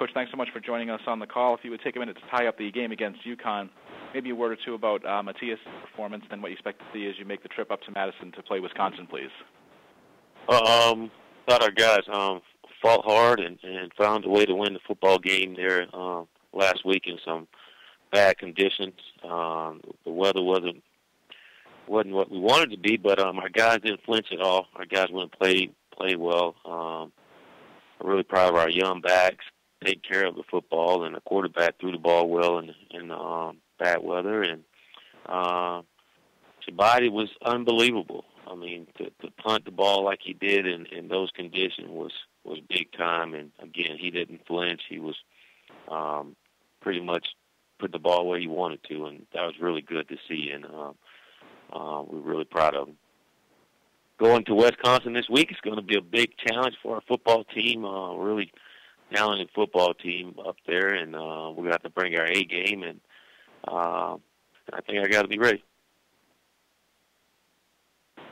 Coach, thanks so much for joining us on the call. If you would take a minute to tie up the game against UConn, maybe a word or two about Matthias' performance and what you expect to see as you make the trip up to Madison to play Wisconsin, please. Thought our guys fought hard and found a way to win the football game there last week in some bad conditions. The weather wasn't what we wanted to be, but our guys didn't flinch at all. Our guys went and played well. I'm really proud of our young backs, take care of the football, and the quarterback threw the ball well in bad weather. And Shabbat was unbelievable. I mean, to punt the ball like he did in those conditions was big time. And again, he didn't flinch. He was pretty much put the ball where he wanted to, and that was really good to see. And we're really proud of him. Going to Wisconsin this week is going to be a big challenge for our football team. Really talented football team up there, and we got to bring our A game, and I think I got to be ready.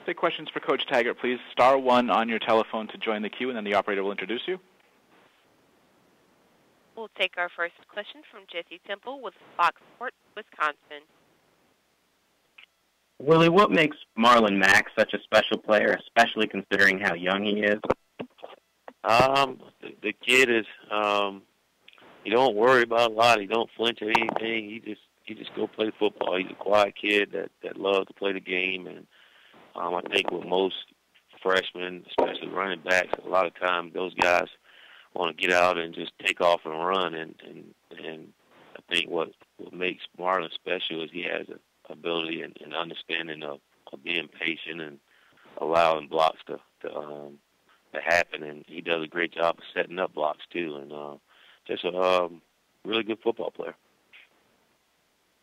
Take questions for Coach Taggart, please. *1 on your telephone to join the queue, and then the operator will introduce you. We'll take our first question from Jesse Temple with Fox Sports, Wisconsin. Willie, what makes Marlon Mack such a special player, especially considering how young he is? The kid is, he don't worry about a lot. He don't flinch at anything. He just go play football. He's a quiet kid that loves to play the game. And I think with most freshmen, especially running backs, a lot of times those guys want to get out and just take off and run. And I think what makes Marlon special is he has an ability and understanding of being patient and allowing blocks to happen, and he does a great job of setting up blocks too, and just a really good football player.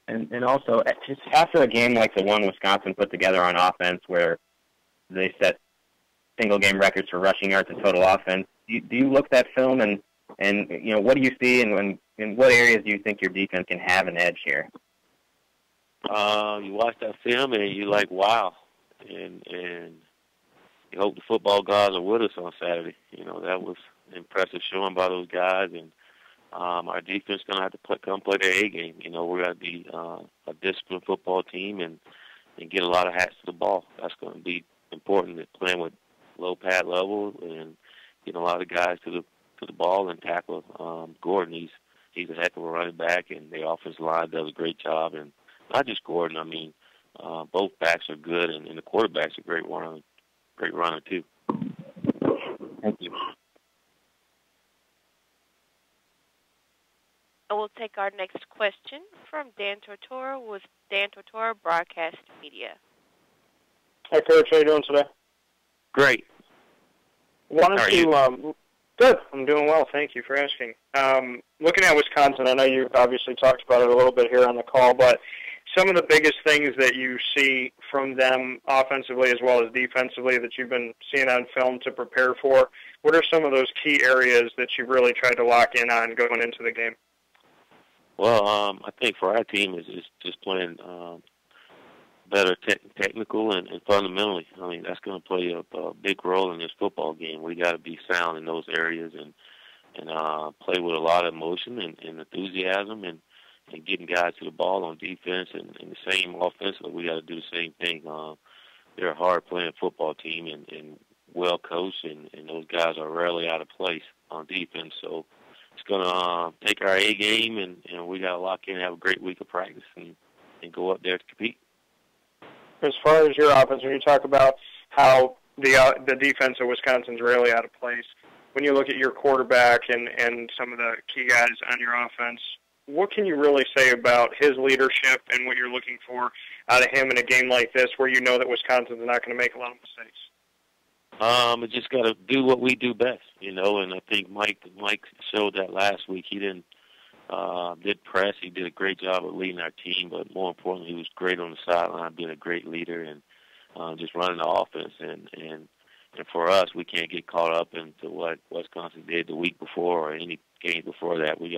And also, just after a game like the one Wisconsin put together on offense, where they set single game records for rushing yards and total offense, do you look at that film and you know, what do you see, and in what areas do you think your defense can have an edge here? You watch that film and you're like, wow, and you hope the football gods are with us on Saturday. You know, that was impressive showing by those guys, and our defense going to have to come play their A game. You know, we're going to be a disciplined football team and get a lot of hats to the ball. That's going to be important, playing with low pad level and getting a lot of guys to the ball and tackle. Gordon, he's a heck of a running back, and the offensive line does a great job. And not just Gordon, I mean, both backs are good, and the quarterback's a great runner too. Thank you. And we'll take our next question from Dan Tortora with Dan Tortora Broadcast Media. Hi, Coach. How you doing today? Great. Good. I'm doing well. Thank you for asking. Looking at Wisconsin, I know you obviously talked about it a little bit here on the call, but some of the biggest things that you see from them offensively as well as defensively that you've been seeing on film to prepare for, what are some of those key areas that you really tried to lock in on going into the game? Well, I think for our team is just playing better technical and fundamentally. I mean, that's going to play a big role in this football game. We got to be sound in those areas and play with a lot of emotion and enthusiasm and getting guys to the ball on defense and the same offensively. We got to do the same thing. They're a hard-playing football team and well-coached, and those guys are rarely out of place on defense. So it's going to take our A game, and we got to lock in and have a great week of practice and go up there to compete. As far as your offense, when you talk about how the defense of Wisconsin's rarely out of place, when you look at your quarterback and some of the key guys on your offense, what can you really say about his leadership and what you're looking for out of him in a game like this where you know that Wisconsin's not going to make a lot of mistakes? We just got to do what we do best, you know, and I think Mike showed that last week. He did press. He did a great job of leading our team, but more importantly, he was great on the sideline, being a great leader and just running the offense. And for us, we can't get caught up into what Wisconsin did the week before or any game before that. We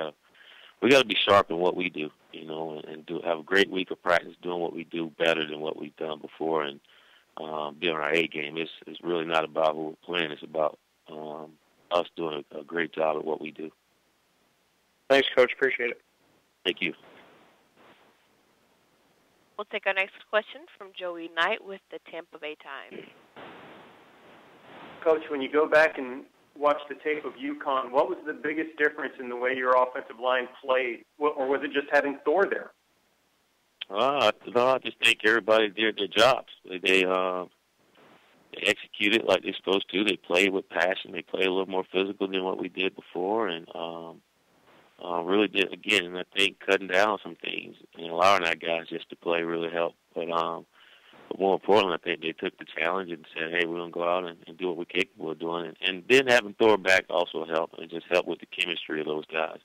got to be sharp in what we do, you know, and have a great week of practice doing what we do better than what we've done before, and be on our A game. It's really not about who we're playing. It's about us doing a great job at what we do. Thanks, Coach. Appreciate it. Thank you. We'll take our next question from Joey Knight with the Tampa Bay Times. Coach, when you go back and watch the tape of UConn, what was the biggest difference in the way your offensive line played, or was it just having Thor there? I just think everybody did their jobs. They executed like they're supposed to. They played with passion. They played a little more physical than what we did before, and really did, again, and I think cutting down some things and allowing our guys just to play really helped. But more importantly, I think they took the challenge and said, hey, we're going to go out and do what we're capable of doing. And then having Thor back also helped. It just helped with the chemistry of those guys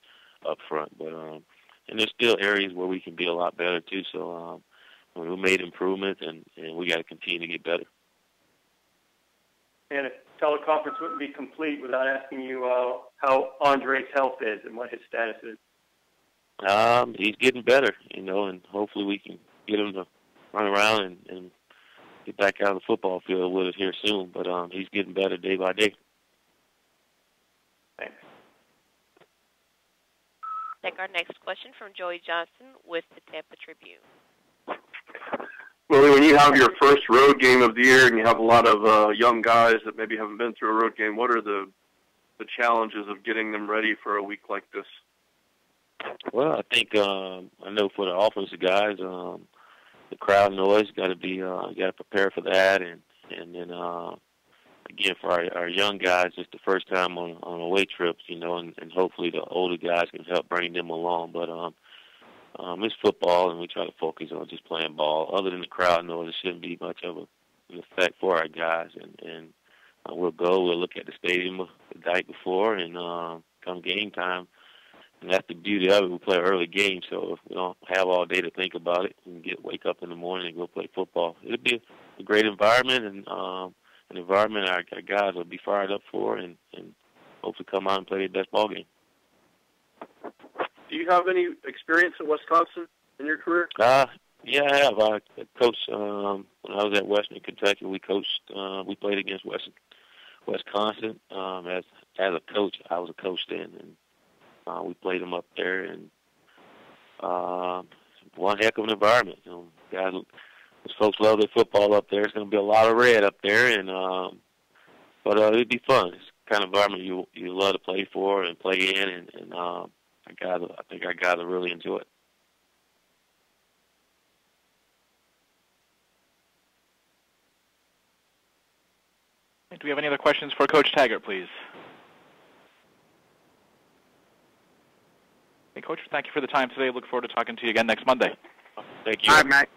up front. But and there's still areas where we can be a lot better, too. So we made improvements, and we got to continue to get better. And a teleconference wouldn't be complete without asking you how Andre's health is and what his status is. He's getting better, and hopefully we can get him to run around and get back out of the football field with us here soon. But he's getting better day by day. Thanks. Take our next question from Joey Johnson with the Tampa Tribune. Willie, when you have your first road game of the year and you have a lot of young guys that maybe haven't been through a road game, what are the challenges of getting them ready for a week like this? Well, I think I know for the offensive guys, the crowd noise got to be you got to prepare for that, and then again for our young guys, it's the first time on away trips, and hopefully the older guys can help bring them along. But it's football, and we try to focus on just playing ball. Other than the crowd noise, it shouldn't be much of an effect for our guys, and we'll look at the stadium the night before, and come game time. And that's the beauty of it. We play early games, so if we don't have all day to think about it, we can wake up in the morning and go play football. It'll be a great environment, and an environment our guys will be fired up for, and hopefully come out and play their best ball game. Do you have any experience in Wisconsin in your career? Yeah, I have. I coached when I was at Western Kentucky. We coached. We played against Wisconsin as a coach. I was a coach then, and we played them up there. And one heck of an environment. Guys, folks love their football up there. It's going to be a lot of red up there, and but it'd be fun. It's the kind of environment you love to play for and play in, and I think our guys will really enjoy it. Do we have any other questions for Coach Taggart, please? Hey, Coach, thank you for the time today. Look forward to talking to you again next Monday. Thank you. All right, Matt.